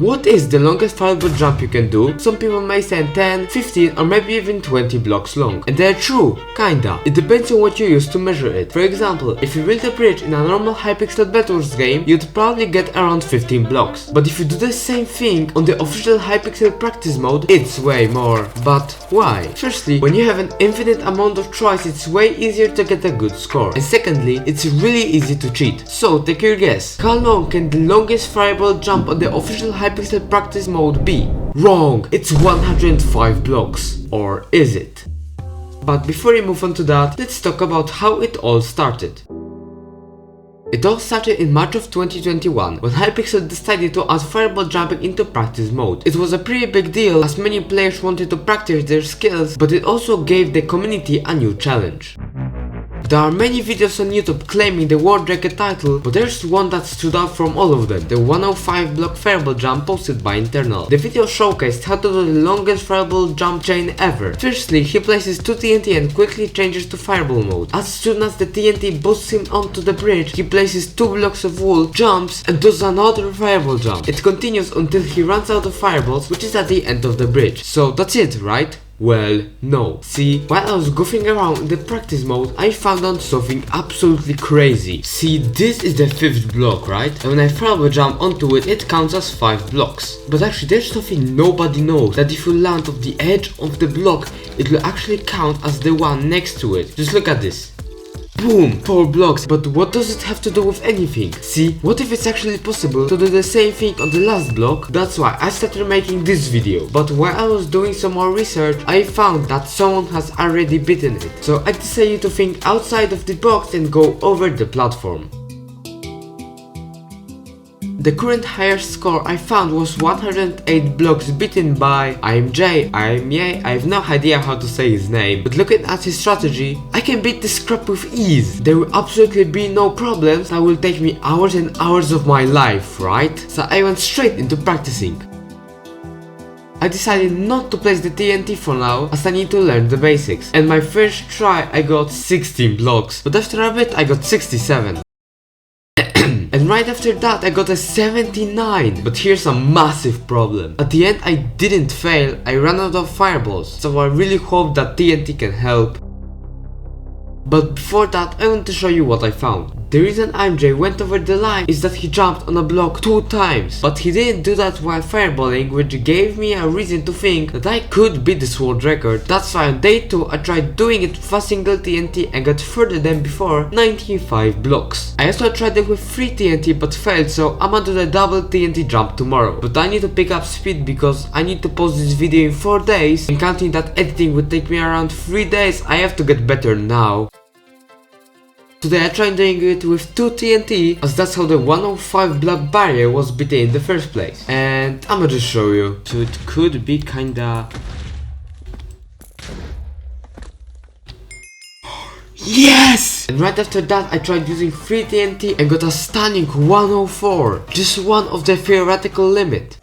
What is the longest fireball jump you can do? Some people may say 10, 15 or maybe even 20 blocks long. And they're true, kinda. It depends on what you use to measure it. For example, if you build a bridge in a normal Hypixel Bedwars game, you'd probably get around 15 blocks. But if you do the same thing on the official Hypixel practice mode, it's way more. But why? Firstly, when you have an infinite amount of tries, it's way easier to get a good score. And secondly, it's really easy to cheat. So take your guess. How long can the longest fireball jump on the official Hypixel practice mode be? Wrong! It's 105 blocks. Or is it? But before we move on to that, let's talk about how it all started. It all started in March of 2021 when Hypixel decided to add fireball jumping into practice mode. It was a pretty big deal as many players wanted to practice their skills, but it also gave the community a new challenge. There are many videos on YouTube claiming the world record title, but there's one that stood out from all of them, the 105 block fireball jump posted by Internal. The video showcased how to do the longest fireball jump chain ever. Firstly, he places 2 TNT and quickly changes to fireball mode. As soon as the TNT boosts him onto the bridge, he places 2 blocks of wool, jumps and does another fireball jump. It continues until he runs out of fireballs, which is at the end of the bridge. So that's it, right? Well, no. See, while I was goofing around in the practice mode, I found out something absolutely crazy. See, this is the 5th block, right? And when I fireball jump onto it, it counts as 5 blocks. But actually, there's something nobody knows, that if you land on the edge of the block, it will actually count as the one next to it. Just look at this. Boom! 4 blocks, but what does it have to do with anything? See, what if it's actually possible to do the same thing on the last block? That's why I started making this video. But while I was doing some more research, I found that someone has already beaten it. So I decided to think outside of the box and go over the platform. The current highest score I found was 108 blocks beaten by I have no idea how to say his name, but looking at his strategy, I can beat this crap with ease. There will absolutely be no problems that will take me hours and hours of my life, right? So I went straight into practicing. I decided not to place the TNT for now, as I need to learn the basics. And my first try I got 16 blocks, but after a bit I got 67. And right after that I got a 79, but here's a massive problem. At the end I didn't fail, I ran out of fireballs, so I really hope that TNT can help. But before that I want to show you what I found. The reason MJ went over the line is that he jumped on a block 2 times, but he didn't do that while fireballing, which gave me a reason to think that I could beat this world record. That's why on day 2 I tried doing it with a single TNT and got further than before, 95 blocks. I also tried it with 3 TNT but failed, so I'm gonna do the double TNT jump tomorrow. But I need to pick up speed because I need to post this video in 4 days, and counting that editing would take me around 3 days, I have to get better now. Today I tried doing it with 2 TNT, as that's how the 105 block barrier was beaten in the first place. And I'ma just show you. So it could be kinda... Yes! And right after that I tried using 3 TNT and got a stunning 104. Just one of the theoretical limit.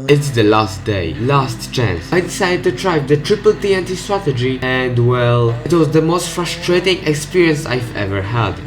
It's the last day, last chance. I decided to try the triple TNT strategy, and well, it was the most frustrating experience I've ever had.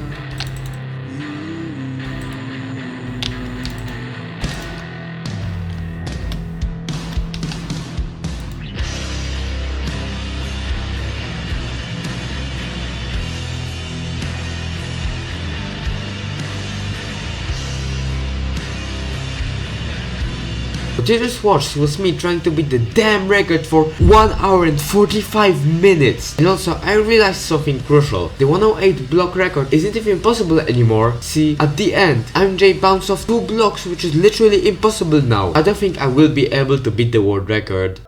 What you just watched was me trying to beat the damn record for 1 hour and 45 minutes. And also I realized something crucial. The 108 block record isn't even possible anymore. See, at the end, MJ bounced off 2 blocks, which is literally impossible now. I don't think I will be able to beat the world record.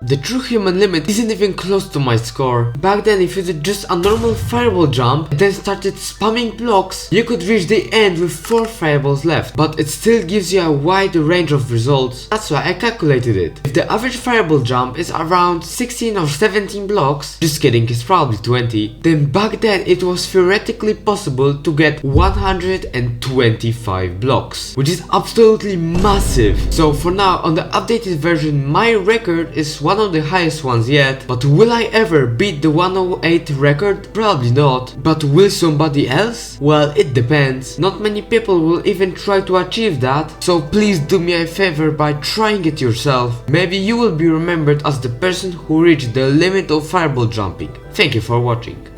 The true human limit isn't even close to my score. Back then, if you did just a normal fireball jump and then started spamming blocks, you could reach the end with 4 fireballs left, but it still gives you a wide range of results. That's why I calculated it. If the average fireball jump is around 16 or 17 blocks, just kidding, it's probably 20, then back then it was theoretically possible to get 125 blocks, which is absolutely massive. So for now, on the updated version, my record is one of the highest ones yet, but will I ever beat the 108 record? Probably not. But will somebody else? Well, it depends. Not many people will even try to achieve that, so please do me a favor by trying it yourself. Maybe you will be remembered as the person who reached the limit of fireball jumping. Thank you for watching.